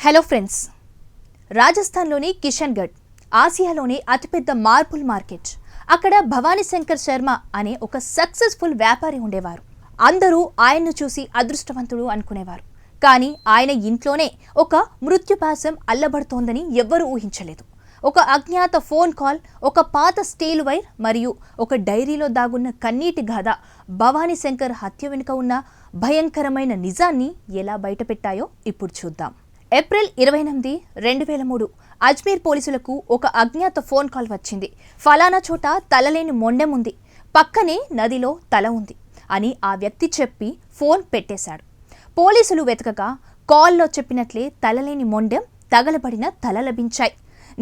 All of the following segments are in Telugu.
హలో ఫ్రెండ్స్, రాజస్థాన్లోని కిషన్గఢ్ ఆసియాలోని అతిపెద్ద మార్బుల్ మార్కెట్. అక్కడ భవానీ శంకర్ శర్మ అనే ఒక సక్సెస్ఫుల్ వ్యాపారి ఉండేవారు. అందరూ ఆయన్ను చూసి అదృష్టవంతుడు అనుకునేవారు. కానీ ఆయన ఇంట్లోనే ఒక మృత్యుపాశం అల్లబడుతోందని ఎవ్వరూ ఊహించలేదు. ఒక అజ్ఞాత ఫోన్ కాల్, ఒక పాత స్టీల్ వైర్ మరియు ఒక డైరీలో దాగున్న కన్నీటి గాథ భవానీ శంకర్ హత్య వెనుక ఉన్న భయంకరమైన నిజాన్ని ఎలా బయటపెట్టాయో ఇప్పుడు చూద్దాం. ఏప్రిల్ 28, 2003 అజ్మీర్ పోలీసులకు ఒక అజ్ఞాత ఫోన్ కాల్ వచ్చింది. ఫలానా చోట తలలేని మొండెం ఉంది, పక్కనే నదిలో తల ఉంది అని ఆ వ్యక్తి చెప్పి ఫోన్ పెట్టేశాడు. పోలీసులు వెతకగా కాల్లో చెప్పినట్లే తలలేని మొండెం, తగలబడిన తల లభించాయి.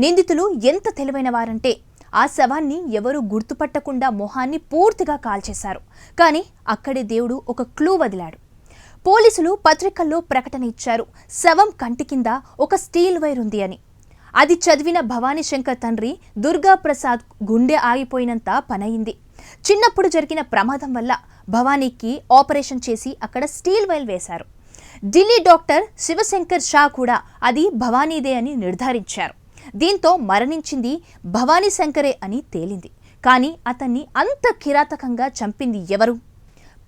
నిందితులు ఎంత తెలివైన వారంటే ఆ శవాన్ని ఎవరూ గుర్తుపట్టకుండా మొహాన్ని పూర్తిగా కాల్చేశారు. కానీ అక్కడే దేవుడు ఒక క్లూ వదిలాడు. పోలీసులు పత్రికల్లో ప్రకటన ఇచ్చారు, శవం కంటి కింద ఒక స్టీల్ వైర్ ఉంది అని. అది చదివిన భవానీ శంకర్ తండ్రి దుర్గా ప్రసాద్ గుండె ఆగిపోయినంత పనయింది. చిన్నప్పుడు జరిగిన ప్రమాదం వల్ల భవానీకి ఆపరేషన్ చేసి అక్కడ స్టీల్ వైర్ వేశారు. ఢిల్లీ డాక్టర్ శివశంకర్ షా కూడా అది భవానీదే అని నిర్ధారించారు. దీంతో మరణించింది భవానీ శంకరే అని తేలింది. కానీ అతన్ని అంత కిరాతకంగా చంపింది ఎవరు?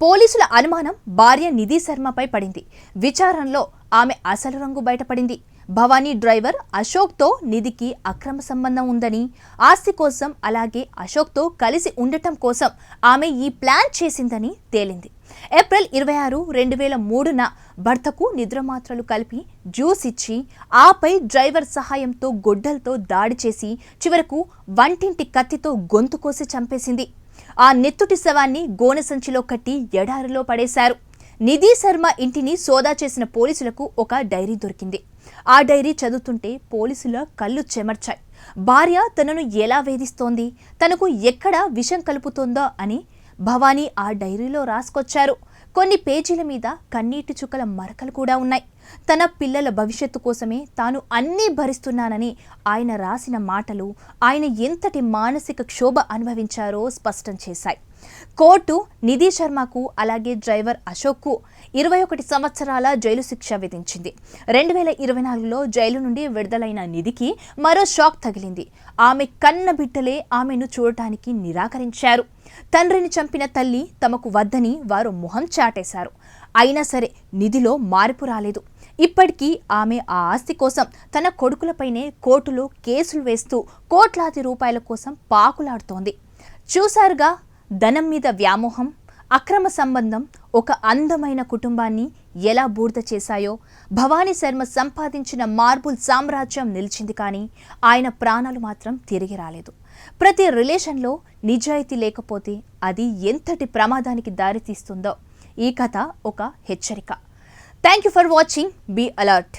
పోలీసుల అనుమానం భార్య నిధి శర్మపై పడింది. విచారణలో ఆమె అసలు రంగు బయటపడింది. భవానీ డ్రైవర్ అశోక్తో నిధికి అక్రమ సంబంధం ఉందని, ఆస్తి కోసం అలాగే అశోక్తో కలిసి ఉండటం కోసం ఆమె ఈ ప్లాన్ చేసిందని తేలింది. ఏప్రిల్ 26, 2003 భర్తకు నిద్రమాత్రలు కలిపి జ్యూస్ ఇచ్చి ఆపై డ్రైవర్ సహాయంతో గొడ్డలతో దాడి చేసి చివరకు వంటింటి కత్తితో గొంతు కోసి చంపేసింది. ఆ నెత్తుటి శవాన్ని గోనె సంచిలో కట్టి ఎడారిలో పడేశారు. నిధి శర్మ ఇంటిని సోదా చేసిన పోలీసులకు ఒక డైరీ దొరికింది. ఆ డైరీ చదువుతుంటే పోలీసుల కళ్ళు చెమర్చాయి. భార్య తనను ఎలా వేధిస్తోంది, తనకు ఎక్కడ విషం కలుపుతోందో అని భవానీ ఆ డైరీలో రాసుకొచ్చారు. కొన్ని పేజీల మీద కన్నీటి చుక్కల మరకలు కూడా ఉన్నాయి. తన పిల్లల భవిష్యత్తు కోసమే తాను అన్నీ భరిస్తున్నానని ఆయన రాసిన మాటలు ఆయన ఎంతటి మానసిక క్షోభ అనుభవించారో స్పష్టం చేశాయి. కోర్టు నిధి శర్మకు అలాగే డ్రైవర్ అశోక్కు 21 సంవత్సరాల జైలు శిక్ష విధించింది. 2024లో జైలు నుండి విడుదలైన నిధికి మరో షాక్ తగిలింది. ఆమె కన్న బిడ్డలే ఆమెను చూడటానికి నిరాకరించారు. తండ్రిని చంపిన తల్లి తమకు వద్దని వారు మొహం చాటేశారు. అయినా సరే నిధిలో మార్పు రాలేదు. ఇప్పటికీ ఆమె ఆ ఆస్తి కోసం తన కొడుకులపైనే కోర్టులో కేసులు వేస్తూ కోట్లాది రూపాయల కోసం పాకులాడుతోంది. చూశారుగా, ధనం మీద వ్యామోహం, అక్రమ సంబంధం ఒక అందమైన కుటుంబాన్ని ఎలా బూర్ద చేశాయో. భవానీ శర్మ సంపాదించిన మార్బుల్ సామ్రాజ్యం నిలిచింది, కానీ ఆయన ప్రాణాలు మాత్రం తిరిగి రాలేదు. ప్రతి రిలేషన్లో నిజాయితీ లేకపోతే అది ఎంతటి ప్రమాదానికి దారితీస్తుందో ఈ కథ ఒక హెచ్చరిక. Thank you for watching. Be alert.